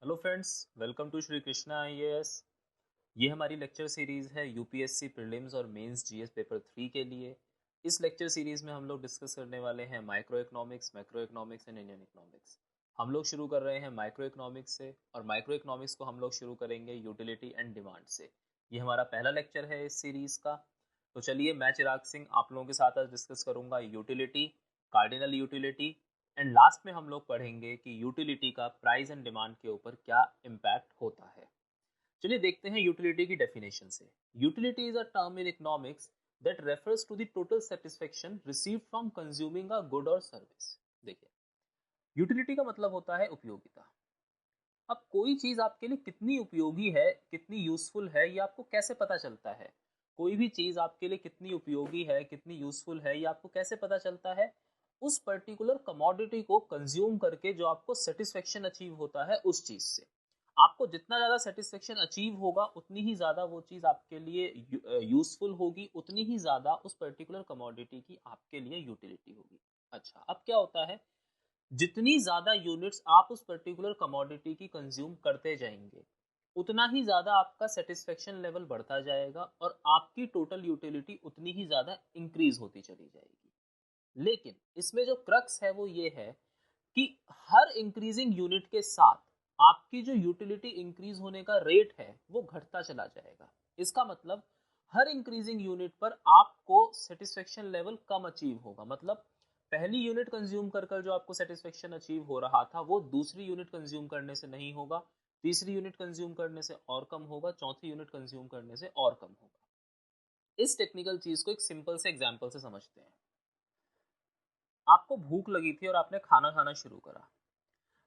Hello friends, welcome to Shri Krishna IAS. ये हमारी lecture series है यूपीएससी प्रीलिम्स और मेंस जीएस पेपर 3 के लिए। इस लेक्चर सीरीज़ में हम लोग डिस्कस करने वाले हैं micro economics, macro economics and Indian economics. हम लोग शुरू कर रहे हैं माइक्रो इकोनॉमिक्स से, और माइक्रो इकोनॉमिक्स को हम लोग शुरू करेंगे यूटिलिटी एंड डिमांड से। ये हमारा पहला लेक्चर है इस सीरीज़ का। तो चलिए, मैं चिराग सिंह आप लोगों के साथ आज डिस्कस करूंगा utility, cardinal utility, and last में हम लोग पढ़ेंगे कि यूटिलिटी का प्राइस एंड डिमांड के ऊपर क्या इम्पैक्ट होता है। चलिए देखते हैं यूटिलिटी की डेफिनेशन से। Utility is a term in economics that refers to the total satisfaction received from consuming a good और सर्विस। देखिए, यूटिलिटी का मतलब होता है उपयोगिता। अब कोई चीज आपके लिए कितनी उपयोगी है, कितनी यूजफुल है, ये आपको कैसे पता चलता है? कोई भी चीज आपके लिए कितनी उपयोगी है, कितनी यूजफुल है, ये आपको कैसे पता चलता है? उस पर्टिकुलर कमोडिटी को कंज्यूम करके जो आपको सेटिस्फेक्शन अचीव होता है उस चीज से। आपको जितना ज्यादा सेटिस्फेक्शन अचीव होगा उतनी ही ज्यादा वो चीज आपके लिए यूजफुल होगी, उतनी ही ज्यादा उस पर्टिकुलर कमोडिटी की आपके लिए यूटिलिटी होगी। अच्छा, अब क्या होता है, जितनी ज्यादा यूनिट्स आप उस पर्टिकुलर कमोडिटी की कंज्यूम करते जाएंगे उतना ही ज्यादा आपका सेटिस्फेक्शन लेवल बढ़ता जाएगा और आपकी टोटल यूटिलिटी उतनी ही ज्यादा इंक्रीज होती चली जाएगी। लेकिन इसमें जो क्रक्स है वो ये है कि हर इंक्रीजिंग यूनिट के साथ आपकी जो यूटिलिटी इंक्रीज होने का रेट है वो घटता चला जाएगा। इसका मतलब हर इंक्रीजिंग यूनिट पर आपको सेटिस्फेक्शन लेवल कम अचीव होगा। मतलब पहली यूनिट कंज्यूम कर जो आपको सेटिस्फेक्शन अचीव हो रहा था वो दूसरी यूनिट कंज्यूम करने से नहीं होगा, तीसरी यूनिट कंज्यूम करने से और कम होगा, चौथी यूनिट कंज्यूम करने से और कम होगा। इस टेक्निकल चीज को एक सिंपल से एग्जांपल से समझते हैं। आपको भूख लगी थी और आपने खाना खाना शुरू करा।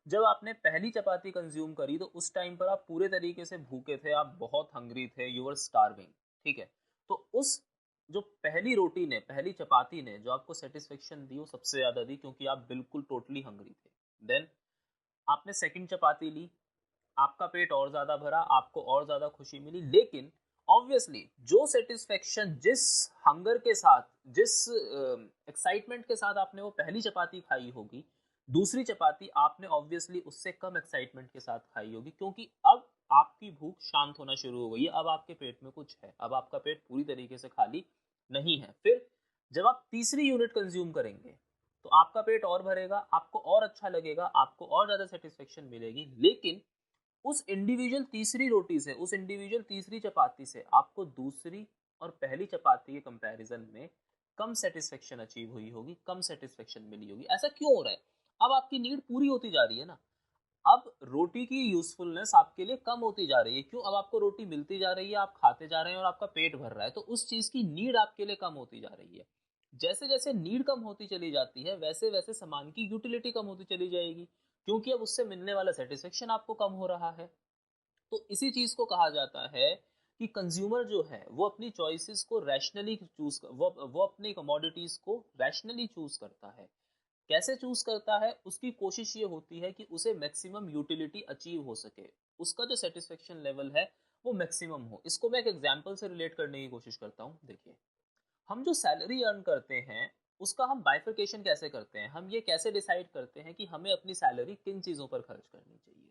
जब आपने पहली चपाती कंज्यूम करी तो उस टाइम पर आप पूरे तरीके से भूखे थे, आप बहुत हंग्री थे, यू वर स्टार्विंग। ठीक है, तो उस जो पहली रोटी ने, पहली चपाती ने जो आपको सेटिस्फेक्शन दी वो सबसे ज्यादा दी क्योंकि आप बिल्कुल टोटली हंग्री थे। देन आपने सेकंड चपाती ली, आपका पेट और ज्यादा भरा, आपको और ज्यादा खुशी मिली। लेकिन ऑब्वियसली जो सेटिस्फेक्शन जिस हंगर के साथ, जिस एक्साइटमेंट के साथ आपने वो पहली चपाती खाई होगी, दूसरी चपाती आपने ऑब्वियसली उससे कम एक्साइटमेंट के साथ खाई होगी, क्योंकि अब आपकी भूख शांत होना शुरू हो गई है। अब आपके पेट में कुछ है, अब आपका पेट पूरी तरीके से खाली नहीं है। फिर जब आप तीसरी यूनिट कंज्यूम करेंगे तो आपका पेट और भरेगा, आपको और अच्छा लगेगा, आपको और ज्यादा सेटिस्फेक्शन मिलेगी। लेकिन उस इंडिविजुअल तीसरी रोटी से, उस इंडिविजुअल तीसरी चपाती से आपको दूसरी और पहली चपाती के कंपैरिजन में कम सेटिस्फेक्शन अचीव हुई होगी, कम सेटिस्फेक्शन मिली होगी। ऐसा क्यों हो रहा है? अब आपकी नीड पूरी होती जा रही है ना। अब रोटी की यूजफुलनेस आपके लिए कम होती जा रही है। क्यों? अब आपको रोटी मिलती जा रही है, आप खाते जा रहे हैं और आपका पेट भर रहा है, तो उस चीज की नीड आपके लिए कम होती जा रही है। जैसे जैसे नीड कम होती चली जाती है वैसे वैसे सामान की यूटिलिटी कम होती चली जाएगी, क्योंकि अब उससे मिलने वाला सेटिस्फेक्शन आपको कम हो रहा है। तो इसी चीज को कहा जाता है कि कंज्यूमर जो है वो अपनी चॉइसेस को रैशनली चूज, वो अपनी कमोडिटीज को रैशनली चूज करता है। कैसे चूज करता है? उसकी कोशिश ये होती है कि उसे मैक्सिमम यूटिलिटी अचीव हो सके, उसका जो सेटिस्फेक्शन लेवल है वो मैक्सिमम हो। इसको मैं एक एग्जांपल से रिलेट करने की कोशिश करता हूँ। देखिए, हम जो सैलरी अर्न करते हैं उसका हम बाइफरकेशन कैसे करते हैं, हम ये कैसे डिसाइड करते हैं कि हमें अपनी सैलरी किन चीज़ों पर खर्च करनी चाहिए।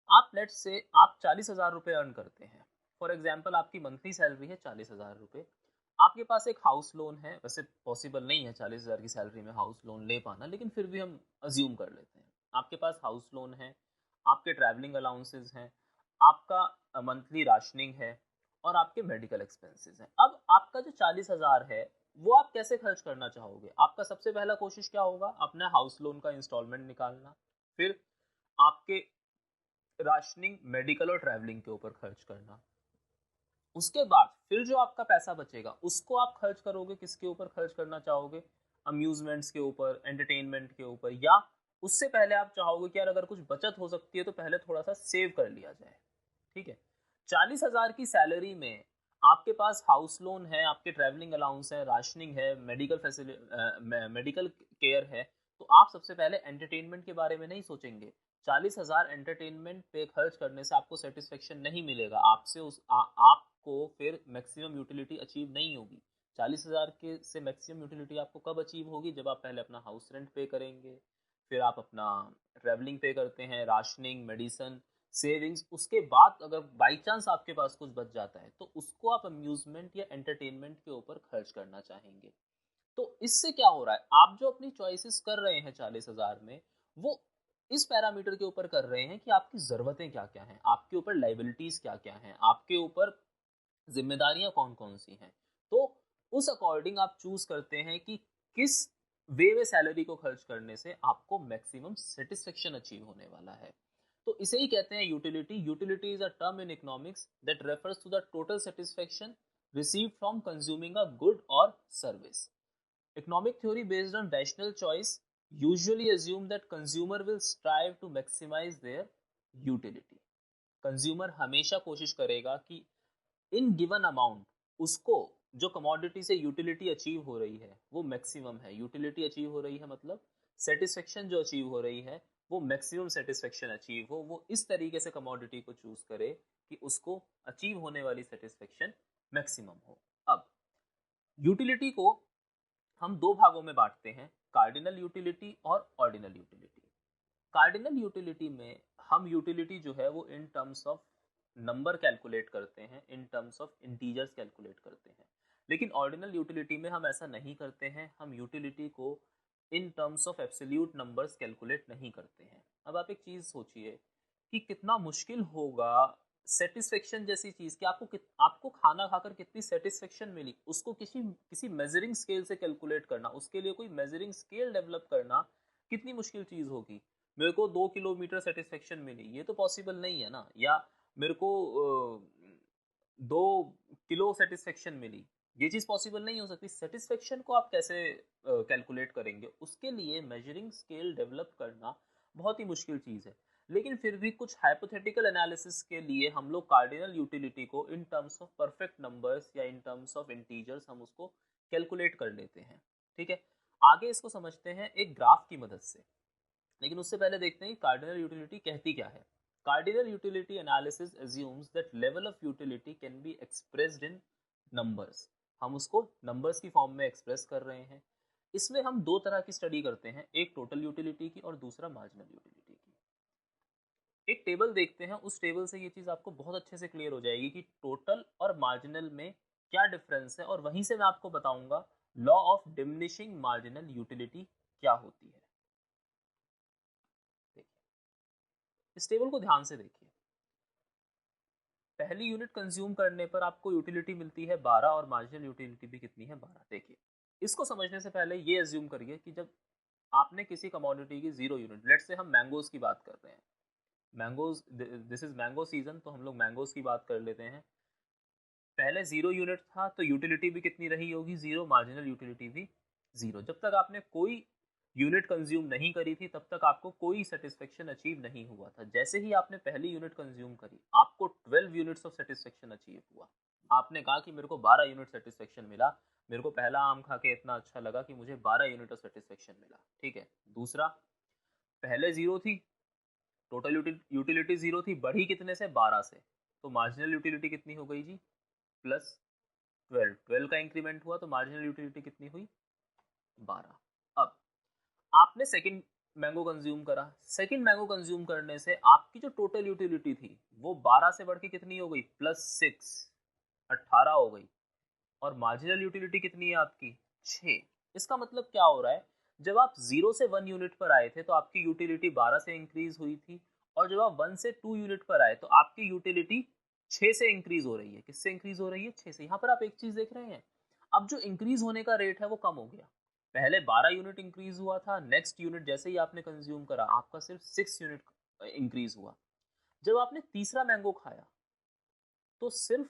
आप लेट्स से आप 40,000 रुपये अर्न करते हैं। फॉर एग्जाम्पल आपकी मंथली सैलरी है 40,000 रुपये। आपके पास एक हाउस लोन है, वैसे पॉसिबल नहीं है 40,000 की सैलरी में हाउस लोन ले पाना, लेकिन फिर भी हम अज्यूम कर लेते हैं। आपके पास हाउस लोन है, आपके ट्रैवलिंग अलाउंसेज हैं, आपका मंथली राशनिंग है और आपके मेडिकल एक्सपेंसेस हैं। अब आपका जो 40,000 है वो आप कैसे खर्च करना चाहोगे? आपका सबसे पहला कोशिश क्या होगा? अपना हाउस लोन का इंस्टॉलमेंट निकालना, फिर आपके राशनिंग, मेडिकल और ट्रैवलिंग के ऊपर खर्च करना। उसके बाद फिर जो आपका पैसा बचेगा उसको आप खर्च करोगे, किसके ऊपर खर्च करना चाहोगे? अम्यूजमेंट्स के ऊपर, एंटरटेनमेंट के ऊपर, या उससे पहले आप चाहोगे कि यार अगर कुछ बचत हो सकती है तो पहले थोड़ा सा सेव कर लिया जाए। ठीक है, 40,000 की सैलरी में आपके पास हाउस लोन है, आपके ट्रैवलिंग अलाउंस है, राशनिंग है, मेडिकल फैसिलिटी, मेडिकल केयर है, तो आप सबसे पहले एंटरटेनमेंट के बारे में नहीं सोचेंगे। 40,000 एंटरटेनमेंट पे खर्च करने से आपको सेटिस्फेक्शन नहीं मिलेगा, आपसे आपको फिर मैक्सिमम यूटिलिटी अचीव नहीं होगी। 40,000 के से मैक्सिमम यूटिलिटी आपको कब अचीव होगी? जब आप पहले अपना हाउस रेंट पे करेंगे, फिर आप अपना ट्रैवलिंग पे करते हैं, राशनिंग, मेडिसन, सेविंग्स। उसके बाद अगर बाई चांस आपके पास कुछ बच जाता है तो उसको आप अम्यूजमेंट या एंटरटेनमेंट के ऊपर खर्च करना चाहेंगे। तो इससे क्या हो रहा है, आप जो अपनी चॉइसेस कर रहे हैं 40,000 में, वो इस पैरामीटर के ऊपर कर रहे हैं कि आपकी ज़रूरतें क्या क्या हैं, आपके ऊपर लाइबिलिटीज़ क्या क्या हैं, आपके ऊपर जिम्मेदारियां कौन कौन सी हैं। तो उस अकॉर्डिंग आप चूज करते हैं कि किस वे में सैलरी को खर्च करने से आपको मैक्सिमम सेटिस्फेक्शन अचीव होने वाला है। तो इसे ही कहते हैं utility. Utility is a term in economics that refers to the total satisfaction received from consuming a good और service. Economic theory based on rational choice usually assume that consumer will strive to maximize their utility. Consumer हमेशा कोशिश करेगा कि in given amount उसको जो commodity से utility achieve हो रही है वो मैक्सिमम है। यूटिलिटी अचीव हो रही है मतलब सेटिस्फेक्शन जो अचीव हो रही है वो मैक्सिमम सेटिस्फेक्शन अचीव हो, वो इस तरीके से कमोडिटी को चूज करे कि उसको अचीव होने वाली सेटिस्फेक्शन मैक्सिमम हो। अब यूटिलिटी को हम दो भागों में बांटते हैं, कार्डिनल यूटिलिटी और ऑर्डिनल यूटिलिटी। कार्डिनल यूटिलिटी में हम यूटिलिटी जो है वो in terms of number calculate करते हैं, in terms of integers calculate करते हैं। लेकिन ऑर्डिनल यूटिलिटी में हम ऐसा नहीं करते हैं, हम यूटिलिटी को in terms of absolute numbers calculate नहीं करते हैं। अब आप एक चीज़ सोचिए कि कितना मुश्किल होगा सेटिस्फेक्शन जैसी चीज़ कि आपको खाना खाकर कितनी सेटिस्फेक्शन मिली उसको किसी किसी मेजरिंग स्केल से कैलकुलेट करना, उसके लिए कोई मेजरिंग स्केल डेवलप करना कितनी मुश्किल चीज़ होगी। मेरे को 2 किलोमीटर सेटिस्फेक्शन मिली, ये तो पॉसिबल नहीं है ना। या मेरे को 2 किलो सेटिस्फेक्शन मिली, ये चीज़ पॉसिबल नहीं हो सकती। सेटिस्फेक्शन को आप कैसे कैलकुलेट करेंगे, उसके लिए मेजरिंग स्केल डेवलप करना बहुत ही मुश्किल चीज़ है। लेकिन फिर भी कुछ हाइपोथेटिकल एनालिसिस के लिए हम लोग कार्डिनल यूटिलिटी को in terms of perfect numbers या इन टर्म्स ऑफ इंटीजर्स हम उसको कैलकुलेट कर लेते हैं। ठीक है, आगे इसको समझते हैं एक ग्राफ की मदद से। लेकिन उससे पहले देखते हैं कार्डिनल यूटिलिटी कहती क्या है। Cardinal utility analysis assumes that level of utility can be expressed in numbers। हम उसको नंबर्स की फॉर्म में एक्सप्रेस कर रहे हैं। इसमें हम दो तरह की स्टडी करते हैं, एक टोटल यूटिलिटी की और दूसरा मार्जिनल यूटिलिटी की। एक टेबल देखते हैं, उस टेबल से ये चीज़ आपको बहुत अच्छे से क्लियर हो जाएगी कि टोटल और मार्जिनल में क्या डिफरेंस है, और वहीं से मैं आपको बताऊंगा law of diminishing marginal utility क्या होती है। देखिए, इस टेबल को ध्यान से देखिए। पहली यूनिट कंज्यूम करने पर आपको यूटिलिटी मिलती है 12 और मार्जिनल यूटिलिटी भी कितनी है, 12। देखिए, इसको समझने से पहले ये एज्यूम करिए कि जब आपने किसी कमोडिटी की 0 यूनिट, लेट्स से हम मैंगोज की बात कर रहे हैं, mangoes, this is mango season, तो हम लोग मैंगोज की बात कर लेते हैं। पहले 0 यूनिट था तो यूटिलिटी भी कितनी रही होगी, 0, मार्जिनल यूटिलिटी भी 0। जब तक आपने कोई यूनिट कंज्यूम नहीं करी थी तब तक आपको कोई सेटिस्फेक्शन अचीव नहीं हुआ था। जैसे ही आपने पहली यूनिट कंज्यूम करी आपको 12 यूनिट्स ऑफ सेटिस्फेक्शन अचीव हुआ। आपने कहा कि मेरे को 12 यूनिट सेटिस्फेक्शन मिला, मेरे को पहला आम खा के इतना अच्छा लगा कि मुझे 12 यूनिट ऑफ सेटिस्फेक्शन मिला। ठीक है, दूसरा, पहले 0 थी, टोटल यूटिलिटी 0 थी, बढ़ी कितने से, 12 से, तो मार्जिनल यूटिलिटी कितनी हो गई जी, प्लस 12 का इंक्रीमेंट हुआ तो मार्जिनल यूटिलिटी कितनी हुई, 12। अब आपने सेकंड मैंगो कंज्यूम करा, सेकंड मैंगो कंज्यूम करने से आपकी जो टोटल यूटिलिटी थी वो 12 से बढ़ के कितनी हो गई, +6, 18 हो गई। और मार्जिनल यूटिलिटी कितनी है आपकी, 6। इसका मतलब क्या हो रहा है, जब आप 0 से 1 यूनिट पर आए थे तो आपकी यूटिलिटी 12 से इंक्रीज हुई थी, और जब आप 1 से 2 यूनिट पर आए तो आपकी यूटिलिटी 6 से इंक्रीज हो रही है। किससे इंक्रीज हो रही है, 6 से। यहाँ पर आप एक चीज देख रहे हैं, अब जो इंक्रीज होने का रेट है वो कम हो गया। पहले 12 यूनिट इंक्रीज हुआ था, नेक्स्ट यूनिट जैसे ही आपने कंज्यूम करा आपका सिर्फ 6 यूनिट इंक्रीज हुआ। जब आपने तीसरा मैंगो खाया तो सिर्फ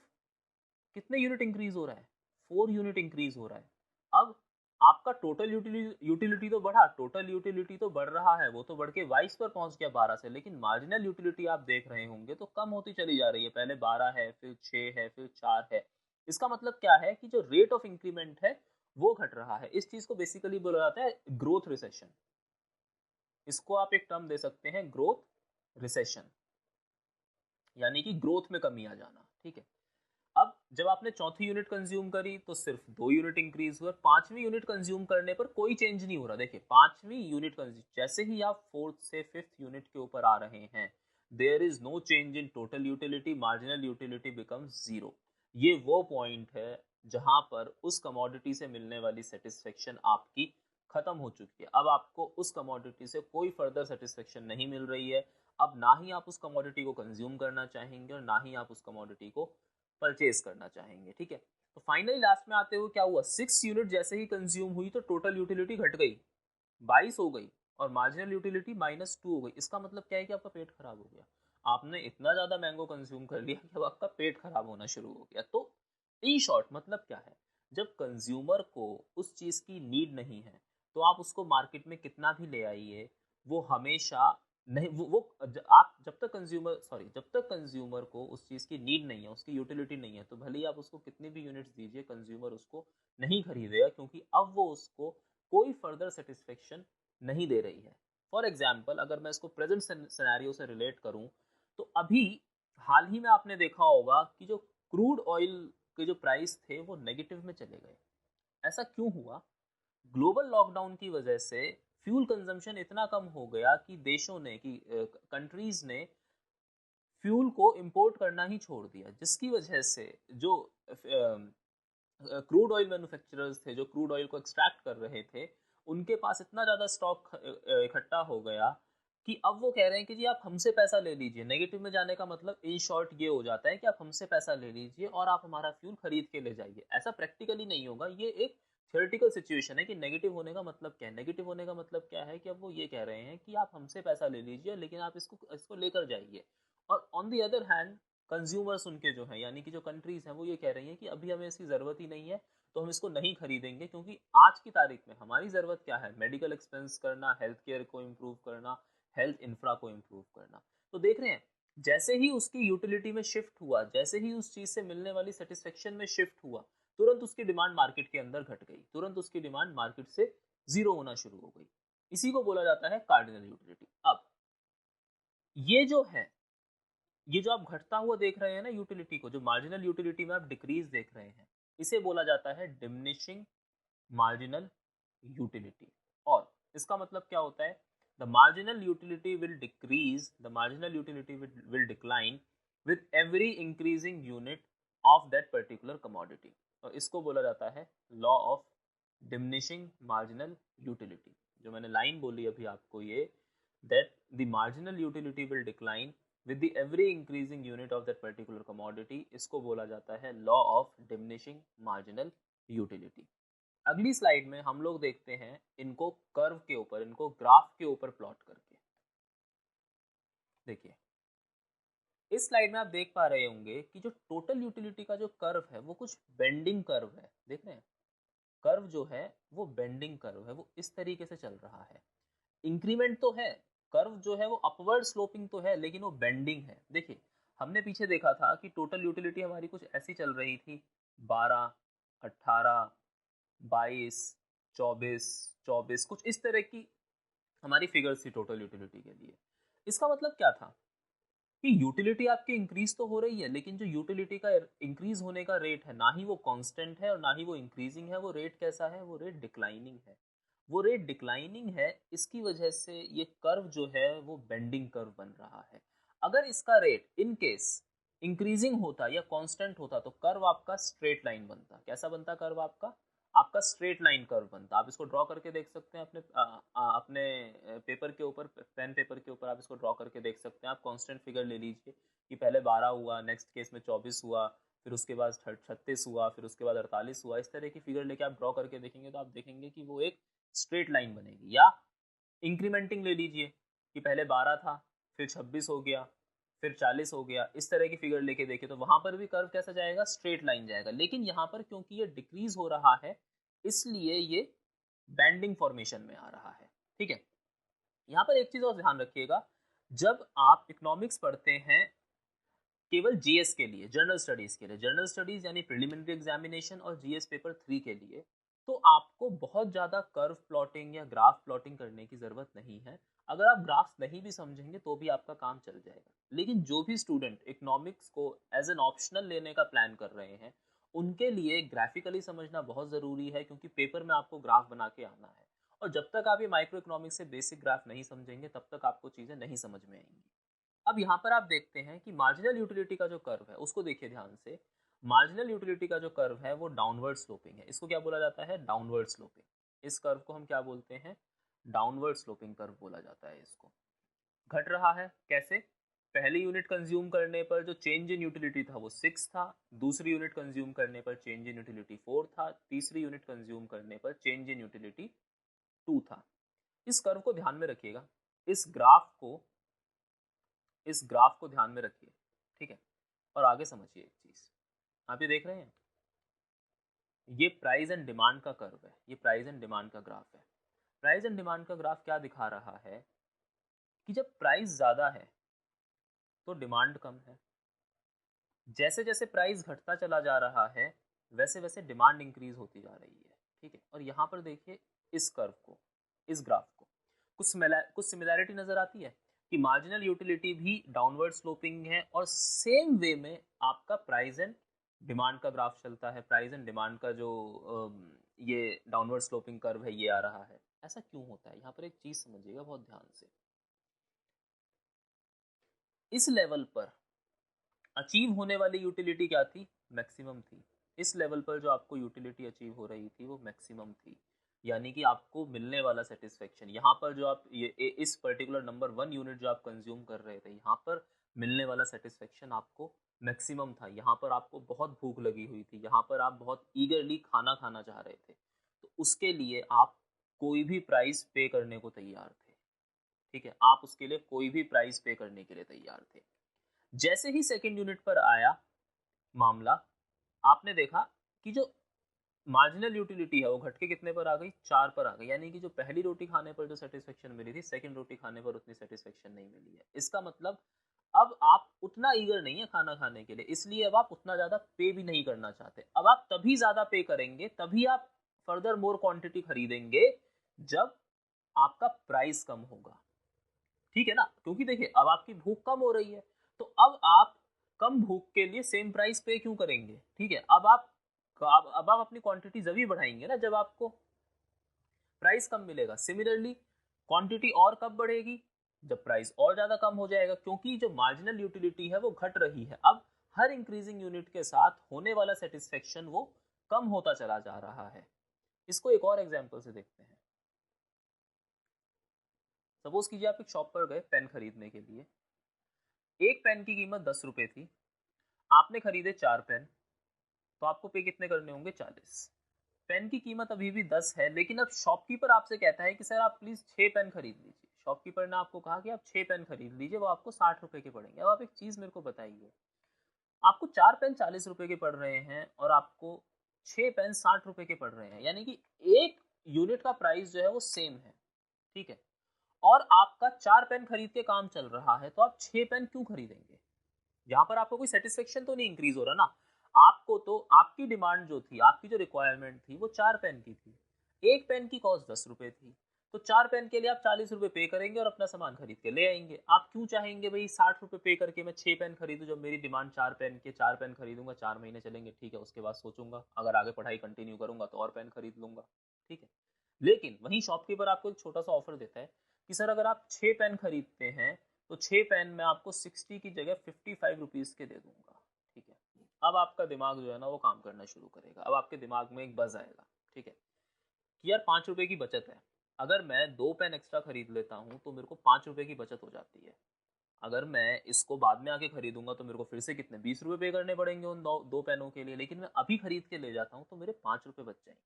कितने यूनिट इंक्रीज हो रहा है, 4 यूनिट इंक्रीज हो रहा है। अब आपका टोटल यूटिलिटी तो बढ़ा, टोटल यूटिलिटी तो बढ़ रहा है, वो तो बढ़ के 22 पर पहुंच गया 12 से, लेकिन मार्जिनल यूटिलिटी आप देख रहे होंगे तो कम होती चली जा रही है। पहले 12 है, फिर 6 है, फिर 4 है। इसका मतलब क्या है कि जो रेट ऑफ इंक्रीमेंट है वो घट रहा है। इस चीज को बेसिकली बोला जाता है ग्रोथ रिसेशन। इसको आप एक टर्म दे सकते हैं, ग्रोथ रिसेशन, यानी कि ग्रोथ में कमी आ जाना। ठीक है, अब जब आपने चौथी यूनिट कंज्यूम करी तो सिर्फ 2 यूनिट इंक्रीज हुआ, पांचवी यूनिट कंज्यूम करने पर कोई चेंज नहीं हो रहा। देखिए पांचवी यूनिट कंज्यूम, जैसे ही आप फोर्थ से फिफ्थ यूनिट के ऊपर आ रहे हैं, there is no change in total utility, marginal utility becomes zero. ये वो पॉइंट है जहां पर उस कमोडिटी से मिलने वाली सेटिस्फेक्शन आपकी खत्म हो चुकी है। अब आपको उस कमोडिटी से कोई फर्दर सेटिस्फेक्शन नहीं मिल रही है। अब ना ही आप उस कमोडिटी को कंज्यूम करना चाहेंगे और ना ही आप उस कमोडिटी को परचेज करना चाहेंगे। ठीक है, तो फाइनली लास्ट में आते हुए क्या हुआ, 6 यूनिट जैसे ही कंज्यूम हुई तो टोटल यूटिलिटी घट गई, 22 हो गई, और मार्जिनल यूटिलिटी -2 हो गई। इसका मतलब क्या है कि आपका पेट खराब हो गया। आपने इतना ज्यादा मैंगो कंज्यूम कर लिया कि अब आपका पेट खराब होना शुरू हो गया। तो इन शॉर्ट मतलब क्या है, जब कंज्यूमर को उस चीज की नीड नहीं है तो आप उसको मार्केट में कितना भी ले आइए, वो हमेशा नहीं, आप जब तक कंज्यूमर को उस चीज की नीड नहीं है, उसकी यूटिलिटी नहीं है, तो भले ही आप उसको कितनी भी यूनिट्स दीजिए, कंज्यूमर उसको नहीं खरीदेगा, क्योंकि अब वो उसको कोई फर्दर सेटिस्फेक्शन नहीं दे रही है। फॉर एग्जाम्पल, अगर मैं इसको प्रेजेंट सिनेरियो से रिलेट करूं, तो अभी हाल ही में आपने देखा होगा कि जो क्रूड ऑयल के जो प्राइस थे वो नेगेटिव में चले गए। ऐसा क्यों हुआ? ग्लोबल लॉकडाउन की वजह से फ्यूल कंजम्पशन इतना कम हो गया कि देशों ने कि कंट्रीज ने फ्यूल को इंपोर्ट करना ही छोड़ दिया, जिसकी वजह से जो क्रूड ऑयल मैन्युफैक्चरर्स थे, जो क्रूड ऑयल को एक्सट्रैक्ट कर रहे थे, उनके पास इतना ज़्यादा स्टॉक इकट्ठा हो गया कि अब वो कह रहे हैं कि जी आप हमसे पैसा ले लीजिए। नेगेटिव में जाने का मतलब इन शॉर्ट ये हो जाता है कि आप हमसे पैसा ले लीजिए और आप हमारा फ्यूल खरीद के ले जाइए। ऐसा प्रैक्टिकली नहीं होगा, ये एक थियोरेटिकल सिचुएशन है कि नेगेटिव होने का मतलब क्या है। नेगेटिव होने का मतलब क्या है कि अब वो ये कह रहे हैं कि आप हमसे पैसा ले लीजिए लेकिन आप इसको इसको लेकर जाइए। और on the other hand consumers उनके जो है, यानी कि जो कंट्रीज हैं, वो ये कह रही हैं कि अभी हमें इसकी ज़रूरत ही नहीं है, तो हम इसको नहीं खरीदेंगे, क्योंकि आज की तारीख में हमारी ज़रूरत क्या है, मेडिकल एक्सपेंस करना, हेल्थ केयर को इम्प्रूव करना, हेल्थ इंफ्रा को इम्प्रूव करना। तो देख रहे हैं, जैसे ही उसकी यूटिलिटी में शिफ्ट हुआ, जैसे ही उस चीज़ से मिलने वाली सेटिस्फेक्शन में शिफ्ट हुआ, तुरंत उसकी डिमांड मार्केट के अंदर घट गई, तुरंत उसकी डिमांड मार्केट से जीरो होना शुरू हो गई। इसी को बोला जाता है कार्डिनल यूटिलिटी। अब ये जो है, ये जो आप घटता हुआ देख रहे हैं ना यूटिलिटी को, जो मार्जिनल यूटिलिटी में आप डिक्रीज देख रहे हैं, इसे बोला जाता है डिमिनिशिंग मार्जिनल यूटिलिटी। और इसका मतलब क्या होता है, the marginal utility will decrease, the marginal utility will decline with every increasing unit of that particular commodity. और इसको बोला जाता है law of diminishing marginal utility. जो मैंने लाइन बोली अभी आपको, ये that the marginal utility will decline with the every increasing unit of that particular commodity, इसको बोला जाता है law of diminishing marginal utility। अगली स्लाइड में हम लोग देखते हैं इनको कर्व के ऊपर, इनको ग्राफ के ऊपर प्लॉट करके। देखिए इस स्लाइड में आप देख पा रहे होंगे कि जो टोटल यूटिलिटी का जो कर्व है वो कुछ बेंडिंग कर्व है। देख रहे हैं, कर्व जो है वो बेंडिंग कर्व है, वो इस तरीके से चल रहा है। इंक्रीमेंट तो है, कर्व जो है वो अपवर्ड स्लोपिंग तो है, लेकिन वो बेंडिंग है। देखिए हमने पीछे देखा था कि टोटल यूटिलिटी हमारी कुछ ऐसी चल रही थी, 12, 18, 22, 24, 24, कुछ इस तरह की हमारी फिगर्स थी टोटल यूटिलिटी के लिए। इसका मतलब क्या था कि यूटिलिटी आपकी इंक्रीज तो हो रही है, लेकिन जो यूटिलिटी का इंक्रीज होने का रेट है, ना ही वो कांस्टेंट है और ना ही वो इंक्रीजिंग है। वो रेट कैसा है, वो रेट डिक्लाइनिंग है। वो रेट डिक्लाइनिंग है, इसकी वजह से ये कर्व जो है वो बेंडिंग कर्व बन रहा है। अगर इसका रेट इन केस इंक्रीजिंग होता या कांस्टेंट होता तो कर्व आपका स्ट्रेट लाइन बनता। कैसा बनता कर्व आपका? आपका स्ट्रेट लाइन कर्व बनता। आप इसको ड्रॉ करके देख सकते हैं अपने पेपर के ऊपर, पेन पेपर के ऊपर आप इसको ड्रॉ करके देख सकते हैं। आप कांस्टेंट फिगर ले लीजिए कि पहले 12 हुआ, नेक्स्ट केस में 24 हुआ, फिर उसके बाद 36 हुआ, फिर उसके बाद 48 हुआ। इस तरह की फिगर लेके आप ड्रॉ करके देखेंगे तो आप देखेंगे कि वो एक स्ट्रेट लाइन बनेगी। या इंक्रीमेंटिंग ले लीजिए कि पहले 12 था, फिर 26 हो गया, फिर 40 हो गया। इस तरह की फिगर लेके देखे तो वहां पर भी कर्व कैसा जाएगा, स्ट्रेट लाइन जाएगा। लेकिन यहाँ पर क्योंकि ये डिक्रीज हो रहा है, इसलिए ये बैंडिंग फॉर्मेशन में आ रहा है। ठीक है, यहाँ पर एक चीज और ध्यान रखिएगा, जब आप इकोनॉमिक्स पढ़ते हैं केवल जीएस के लिए, जनरल स्टडीज के लिए, जनरल स्टडीज यानी प्रिलिमिनरी एग्जामिनेशन और जीएस पेपर 3 के लिए, तो आपको बहुत ज़्यादा कर्व प्लॉटिंग या ग्राफ प्लॉटिंग करने की ज़रूरत नहीं है। अगर आप ग्राफ्स नहीं भी समझेंगे तो भी आपका काम चल जाएगा। लेकिन जो भी स्टूडेंट इकोनॉमिक्स को एज एन ऑप्शनल लेने का प्लान कर रहे हैं, उनके लिए ग्राफिकली समझना बहुत ज़रूरी है, क्योंकि पेपर में आपको ग्राफ बना के आना है। और जब तक आप ये माइक्रो इकोनॉमिक्स से बेसिक ग्राफ नहीं समझेंगे तब तक आपको चीज़ें नहीं समझ में आएंगी। अब यहाँ पर आप देखते हैं कि मार्जिनल यूटिलिटी का जो कर्व है उसको देखिए ध्यान से। मार्जिनल यूटिलिटी का जो कर्व है वो डाउनवर्ड स्लोपिंग है। इसको क्या बोला जाता है? Downward sloping. इस कर्व को हम क्या बोलते हैं? डाउनवर्ड स्लोपिंग कर्व बोला जाता है इसको। घट रहा है कैसे? पहली यूनिट कंज्यूम करने पर जो चेंज इन यूटिलिटी था वो 6 था, दूसरी यूनिट कंज्यूम करने पर चेंज इन यूटिलिटी 4 था, तीसरी यूनिट कंज्यूम करने पर चेंज इन यूटिलिटी 2 था। इस कर्व को ध्यान में रखिएगा। इस ग्राफ को ध्यान में रखिए, ठीक है। और आगे समझिए एक चीज, आप ये देख रहे हैं, ये प्राइस एंड डिमांड का कर्व है, ये प्राइस एंड डिमांड का ग्राफ है। प्राइस एंड डिमांड का ग्राफ क्या दिखा रहा है कि जब प्राइस ज्यादा है तो डिमांड कम है। जैसे जैसे प्राइस घटता चला जा रहा है वैसे वैसे डिमांड इंक्रीज होती जा रही है, ठीक है। और यहाँ पर देखिए इस कर्व को, इस ग्राफ को, कुछ सिमिलैरिटी नजर आती है कि मार्जिनल यूटिलिटी भी डाउनवर्ड स्लोपिंग है और सेम वे में आपका प्राइस एंड डिमांड का ग्राफ चलता है। प्राइस एंड डिमांड का जो ये डाउनवर्ड स्लोपिंग कर्व है ये आ रहा है। ऐसा क्यों होता है? यहाँ पर एक चीज समझिएगा बहुत ध्यान से। इस लेवल पर अचीव होने वाली यूटिलिटी क्या थी? मैक्सिमम थी। इस लेवल पर जो आपको यूटिलिटी अचीव हो रही थी वो मैक्सिमम थी। यानी कि आपको मिलने वाला सेटिस्फेक्शन, यहाँ पर जो आप इस पर्टिकुलर नंबर 1 यूनिट जो आप कंज्यूम कर रहे थे, यहाँ पर मिलने वाला सेटिस्फेक्शन आपको मैक्सिमम था। यहाँ पर आपको बहुत भूख लगी हुई थी, यहाँ पर आप बहुत ईगरली खाना खाना चाह रहे थे, तो उसके लिए आप कोई भी प्राइस पे करने को तैयार थे, ठीक है। आप उसके लिए कोई भी प्राइस पे करने के लिए तैयार थे। जैसे ही सेकेंड यूनिट पर आया मामला, आपने देखा कि जो मार्जिनल यूटिलिटी है वो घट के कितने पर आ गई? 4 पर आ गई। यानी कि जो पहली रोटी खाने पर जो सेटिस्फेक्शन मिली थी, सेकंड रोटी खाने पर उतनी सेटिस्फेक्शन नहीं मिली है। इसका मतलब अब आप उतना ईगर नहीं है खाना खाने के लिए, इसलिए अब आप उतना ज्यादा पे भी नहीं करना चाहते। अब आप तभी ज्यादा पे करेंगे, तभी आप फर्दर मोर क्वांटिटी खरीदेंगे जब आपका प्राइस कम होगा, ठीक है ना। क्योंकि देखिए अब आपकी भूख कम हो रही है, तो अब आप कम भूख के लिए सेम प्राइस पे क्यों करेंगे, ठीक है। अब आप अपनी क्वांटिटी जब बढ़ाएंगे ना जब आपको प्राइस कम मिलेगा। सिमिलरली क्वांटिटी और कब बढ़ेगी? जब प्राइस और ज्यादा कम हो जाएगा, क्योंकि जो मार्जिनल यूटिलिटी है वो घट रही है। अब हर इंक्रीजिंग यूनिट के साथ होने वाला सेटिस्फेक्शन वो कम होता चला जा रहा है। इसको एक और एग्जांपल से देखते हैं। सपोज कीजिए आप एक शॉप पर गए पेन खरीदने के लिए। एक पेन की कीमत 10 रुपए थी, आपने खरीदे 4 पेन, तो आपको पे कितने करने होंगे? 40। पेन की कीमत अभी भी 10 है, लेकिन अब शॉपकीपर आपसे कहता है कि सर आप प्लीज 6 पेन खरीद लीजिए। शॉपकीपर ने आपको कहा कि आप 6 पेन खरीद लीजिए, वो आपको 60 रुपए के पड़ेंगे। अब आप एक चीज मेरे को बताइए, आपको 4 पेन 40 रुपए के पड़ रहे हैं और आपको 6 पेन 60 रुपए के पड़ रहे हैं, यानी कि एक यूनिट का प्राइस जो है वो सेम है, ठीक है। और आपका 4 पेन खरीद के काम चल रहा है, तो आप 6 पेन क्यों खरीदेंगे? यहाँ पर आपको कोई सेटिस्फेक्शन तो नहीं इंक्रीज हो रहा ना। आपको तो आपकी डिमांड जो थी, आपकी जो रिक्वायरमेंट थी वो 4 पेन की थी। एक पेन की कॉस्ट 10 रुपए थी, तो 4 पेन के लिए आप 40 रुपए पे करेंगे और अपना सामान खरीद के ले आएंगे। आप क्यों चाहेंगे भाई 60 रुपए पे करके मैं 6 पेन खरीदूं, जब मेरी डिमांड 4 पेन की? 4 पेन खरीदूंगा, 4 महीने चलेंगे, ठीक है। उसके बाद सोचूंगा अगर आगे पढ़ाई कंटिन्यू करूंगा तो और पेन खरीद लूंगा, ठीक है। लेकिन वहीं शॉपकीपर आपको एक छोटा सा ऑफर देता है कि सर अगर आप 6 पेन खरीदते हैं तो 6 पेन मैं आपको 60 की जगह 55 रुपीज के दे दूंगा, ठीक है। अब आपका दिमाग जो है ना वो काम करना शुरू करेगा। अब आपके दिमाग में एक बज आएगा, ठीक है, कि यार 5 रुपए की बचत है। अगर मैं 2 पेन एक्स्ट्रा खरीद लेता हूँ तो मेरे को 5 रुपए की बचत हो जाती है। अगर मैं इसको बाद में आके खरीदूंगा तो मेरे को फिर से कितने 20 रुपए पे करने पड़ेंगे उन दो पेनों के लिए, लेकिन मैं अभी खरीद के ले जाता हूँ तो मेरे 5 रुपए बच जाएंगे,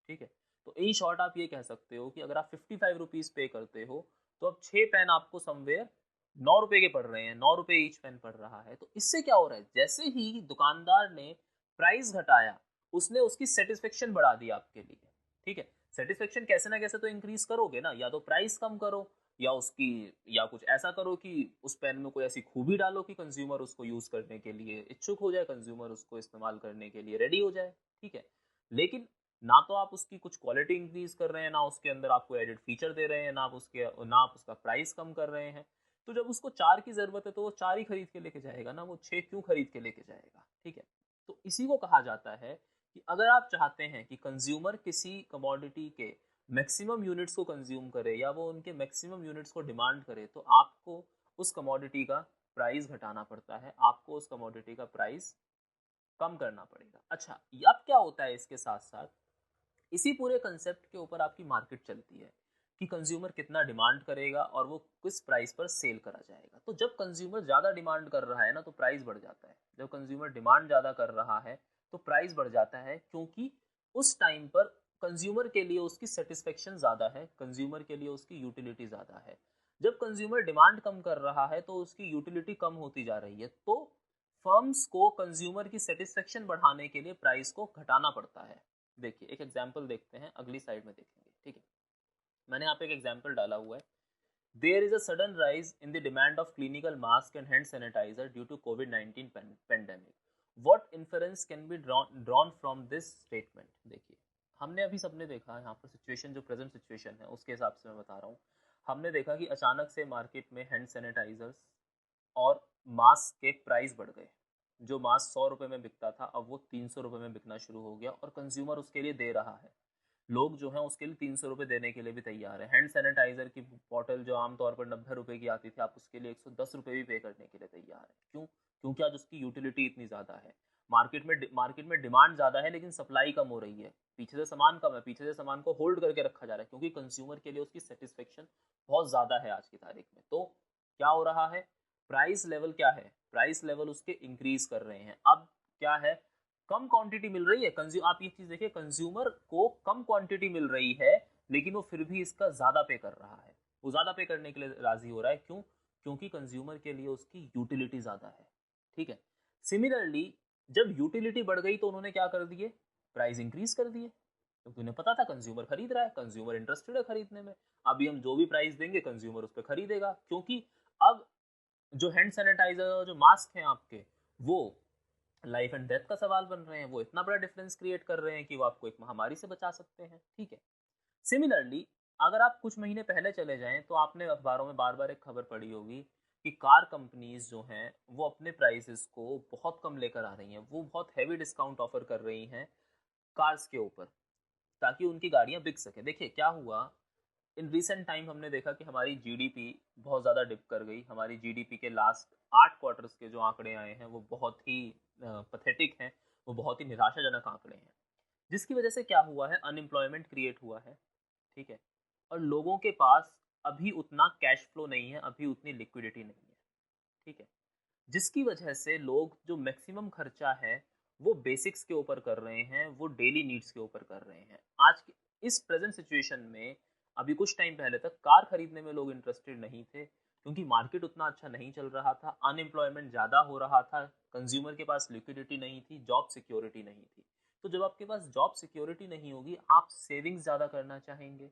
ठीक है। तो इन शॉर्ट आप ये कह सकते हो कि अगर आप 55 रुपीज पे करते हो तो अब 6 पेन आपको समवेयर 9 रुपए के पड़ रहे हैं, 9 रुपए ईच पेन पड़ रहा है। तो इससे क्या हो रहा है, जैसे ही दुकानदार ने प्राइस घटाया उसने उसकी सेटिस्फेक्शन बढ़ा दी आपके लिए, ठीक है। सेटिस्फेक्शन कैसे ना कैसे तो इंक्रीज करोगे ना, या तो प्राइस कम करो या उसकी, या कुछ ऐसा करो कि उस पेन में कोई ऐसी खूबी डालो कि कंज्यूमर उसको यूज करने के लिए इच्छुक हो जाए, कंज्यूमर उसको इस्तेमाल करने के लिए रेडी हो जाए, ठीक है। लेकिन ना तो आप उसकी कुछ क्वालिटी इंक्रीज कर रहे हैं, ना उसके अंदर आपको एडेड फीचर दे रहे हैं, ना आप उसका प्राइस कम कर रहे हैं। तो जब उसको 4 की ज़रूरत है तो वो 4 ही खरीद के लेके जाएगा ना, वो 6 क्यों खरीद के लेके जाएगा, ठीक है। तो इसी को कहा जाता है कि अगर आप चाहते हैं कि कंज्यूमर किसी कमोडिटी के मैक्सिमम यूनिट्स को कंज्यूम करे या वो उनके मैक्सिमम यूनिट्स को डिमांड करे, तो आपको उस कमोडिटी का प्राइस घटाना पड़ता है, आपको उस कमोडिटी का प्राइस कम करना पड़ेगा। अच्छा, अब क्या होता है इसके साथ साथ, इसी पूरे कंसेप्ट के ऊपर आपकी मार्केट चलती है कि कंज्यूमर कितना डिमांड करेगा और वो किस प्राइस पर सेल करा जाएगा। तो जब कंज्यूमर ज़्यादा डिमांड कर रहा है ना, तो प्राइस बढ़ जाता है। जब कंज्यूमर डिमांड ज़्यादा कर रहा है तो प्राइस बढ़ जाता है, क्योंकि उस टाइम पर कंज्यूमर के लिए उसकी सेटिस्फेक्शन ज़्यादा है, कंज्यूमर के लिए उसकी यूटिलिटी ज़्यादा है। जब कंज्यूमर डिमांड कम कर रहा है तो उसकी यूटिलिटी कम होती जा रही है, तो फर्म्स को कंज्यूमर की सेटिस्फेक्शन बढ़ाने के लिए प्राइस को घटाना पड़ता है। देखिए एक एग्जांपल देखते हैं, अगली स्लाइड में देखेंगे, ठीक है। मैंने यहाँ पे एक एग्जांपल डाला हुआ है। There is a sudden rise in the demand of clinical mask and hand sanitiser due to कोविड-19 pandemic. What inference can be drawn from this statement. देखिए, हमने अभी सबने देखा यहाँ पर सिचुएशन, जो प्रेजेंट सिचुएशन है उसके हिसाब से मैं बता रहा हूँ। हमने देखा कि अचानक से मार्केट में हैंड सैनिटाइजर्स और मास्क के प्राइस बढ़ गए। जो मास्क 100 रुपये में बिकता था, अब वो 300 रुपये में बिकना शुरू हो गया और कंज्यूमर उसके लिए दे रहा है। लोग जो हैं उसके लिए 300 रुपये देने के लिए भी तैयार है। हैंड सैनिटाइजर की बॉटल जो आमतौर पर 90 रुपये की आती थी, आप उसके लिए 110 रुपये भी पे करने के लिए तैयार है। क्यों? क्योंकि आज उसकी यूटिलिटी इतनी ज़्यादा है। मार्केट में डिमांड ज़्यादा है लेकिन सप्लाई कम हो रही है। पीछे से सामान कम है, पीछे से सामान को होल्ड करके रखा जा रहा है, क्योंकि कंज्यूमर के लिए उसकी सेटिस्फेक्शन बहुत ज़्यादा है आज की तारीख में। तो क्या हो रहा है, प्राइस लेवल क्या है, प्राइस लेवल उसके इंक्रीज कर रहे हैं। अब क्या है, कम क्वांटिटी मिल रही है, आप ये चीज देखिए, कंज्यूमर को कम क्वांटिटी मिल रही है लेकिन वो फिर भी इसका ज्यादा पे कर रहा है। वो ज्यादा पे करने के लिए राजी हो रहा है, क्यों? क्योंकि कंज्यूमर के लिए उसकी यूटिलिटी ज्यादा है, ठीक है। सिमिलरली, जब यूटिलिटी बढ़ गई तो उन्होंने क्या कर दिए, प्राइस इंक्रीज कर दिए, क्योंकि उन्हें पता था कंज्यूमर खरीद रहा है, कंज्यूमर इंटरेस्टेड है खरीदने में। अभी हम जो भी प्राइस देंगे कंज्यूमर उस पर खरीदेगा, क्योंकि अब जो हैंड सैनिटाइजर और जो मास्क हैं आपके, वो लाइफ एंड डेथ का सवाल बन रहे हैं। वो इतना बड़ा डिफरेंस क्रिएट कर रहे हैं कि वो आपको एक महामारी से बचा सकते हैं, ठीक है। सिमिलरली, अगर आप कुछ महीने पहले चले जाएं तो आपने अखबारों में बार बार एक खबर पढ़ी होगी कि कार कंपनीज जो हैं वो अपने प्राइसेस को बहुत कम लेकर आ रही हैं, वो बहुत हैवी डिस्काउंट ऑफर कर रही हैं कार्स के ऊपर, ताकि उनकी गाड़ियां बिक सके। देखिए क्या हुआ, इन रिसेंट टाइम हमने देखा कि हमारी जीडीपी बहुत ज़्यादा डिप कर गई। हमारी जीडीपी के लास्ट 8 क्वार्टर्स के जो आंकड़े आए हैं वो बहुत ही पथेटिक हैं, वो बहुत ही निराशाजनक आंकड़े हैं। जिसकी वजह से क्या हुआ है, अनएम्प्लॉयमेंट क्रिएट हुआ है, ठीक है। और लोगों के पास अभी उतना कैश फ्लो नहीं है, अभी उतनी लिक्विडिटी नहीं है, ठीक है। जिसकी वजह से लोग जो मैक्सिमम खर्चा है वो बेसिक्स के ऊपर कर रहे हैं, वो डेली नीड्स के ऊपर कर रहे हैं। आज की इस प्रेजेंट सिचुएशन में, अभी कुछ टाइम पहले तक कार खरीदने में लोग इंटरेस्टेड नहीं थे, क्योंकि मार्केट उतना अच्छा नहीं चल रहा था, अनएम्प्लॉयमेंट ज़्यादा हो रहा था, कंज्यूमर के पास लिक्विडिटी नहीं थी, जॉब सिक्योरिटी नहीं थी। तो जब आपके पास जॉब सिक्योरिटी नहीं होगी, आप सेविंग्स ज़्यादा करना चाहेंगे,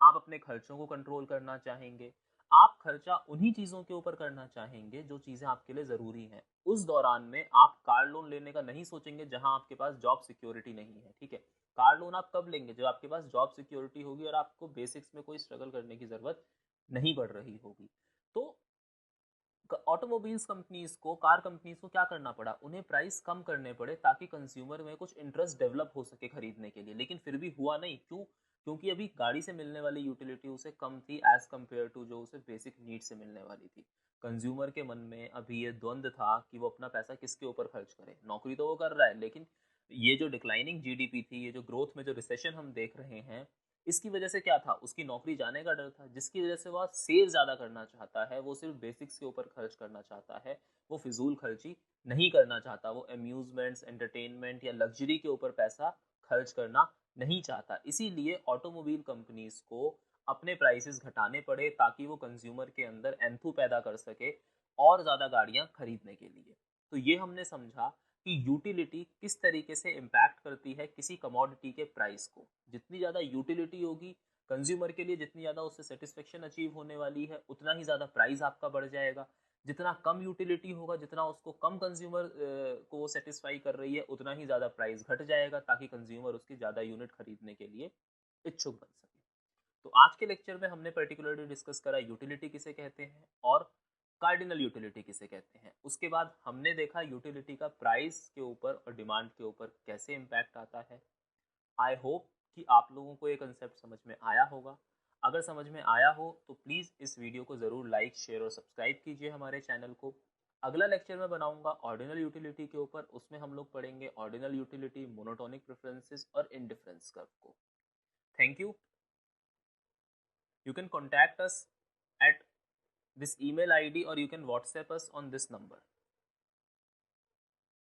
आप अपने खर्चों को कंट्रोल करना चाहेंगे, आप खर्चा उन्हीं चीज़ों के ऊपर करना चाहेंगे जो चीज़ें आपके लिए ज़रूरी हैं। उस दौरान में आप कार लोन लेने का नहीं सोचेंगे जहां आपके पास जॉब सिक्योरिटी नहीं है, ठीक है। कार लोन आप कब लेंगे, जब आपके पास जॉब सिक्योरिटी होगी और आपको बेसिक्स में कोई स्ट्रगल करने की ज़रूरत नहीं पड़ रही होगी। तो ऑटोमोबाइल्स कंपनीज को, कार कंपनीज को क्या करना पड़ा, उन्हें प्राइस कम करने पड़े ताकि कंज्यूमर में कुछ इंटरेस्ट डेवलप हो सके खरीदने के लिए। लेकिन फिर भी हुआ नहीं, क्यों? क्योंकि अभी गाड़ी से मिलने वाली यूटिलिटी उसे कम थी एज कम्पेयर टू जो उसे बेसिक नीड से मिलने वाली थी। कंज्यूमर के मन में अभी ये द्वंद था कि वो अपना पैसा किसके ऊपर खर्च करे। नौकरी तो वो कर रहा है, लेकिन ये जो डिक्लाइनिंग जीडीपी थी, ये जो ग्रोथ में जो रिसेशन हम देख रहे हैं, इसकी वजह से क्या था, उसकी नौकरी जाने का डर था, जिसकी वजह से वह सेव ज़्यादा करना चाहता है, वो सिर्फ बेसिक्स के ऊपर खर्च करना चाहता है, वो फिजूल खर्ची नहीं करना चाहता, वो अम्यूजमेंट्स, एंटरटेनमेंट या लग्जरी के ऊपर पैसा खर्च करना नहीं चाहता। इसीलिए ऑटोमोबाइल कंपनीज को अपने प्राइसेस घटाने पड़े ताकि वो कंज्यूमर के अंदर एंथू पैदा कर सके और ज़्यादा गाड़ियाँ खरीदने के लिए। तो ये हमने समझा कि यूटिलिटी किस तरीके से इम्पैक्ट करती है किसी कमोडिटी के प्राइस को। जितनी ज़्यादा यूटिलिटी होगी कंज्यूमर के लिए, जितनी ज़्यादा उससे सेटिस्फेक्शन अचीव होने वाली है, उतना ही ज़्यादा प्राइस आपका बढ़ जाएगा। जितना कम यूटिलिटी होगा, जितना उसको कम कंज्यूमर को वो सेटिस्फाई कर रही है, उतना ही ज़्यादा प्राइस घट जाएगा ताकि कंज्यूमर उसकी ज़्यादा यूनिट खरीदने के लिए इच्छुक बन सके। तो आज के लेक्चर में हमने पर्टिकुलरली डिस्कस करा यूटिलिटी किसे कहते हैं और कार्डिनल यूटिलिटी किसे कहते हैं। उसके बाद हमने देखा यूटिलिटी का प्राइस के ऊपर और डिमांड के ऊपर कैसे इम्पैक्ट आता है। आई होप कि आप लोगों को ये कंसेप्ट समझ में आया होगा। अगर समझ में आया हो तो प्लीज़ इस वीडियो को ज़रूर लाइक, शेयर और सब्सक्राइब कीजिए हमारे चैनल को। अगला लेक्चर मैं बनाऊंगा ऑर्डिनल यूटिलिटी के ऊपर, उसमें हम लोग पढ़ेंगे ऑर्डिनल यूटिलिटी, मोनोटोनिक प्रेफरेंसेस और इंडिफरेंस कर्व को। Thank you. You can contact us at this email ID or you can WhatsApp us on this number.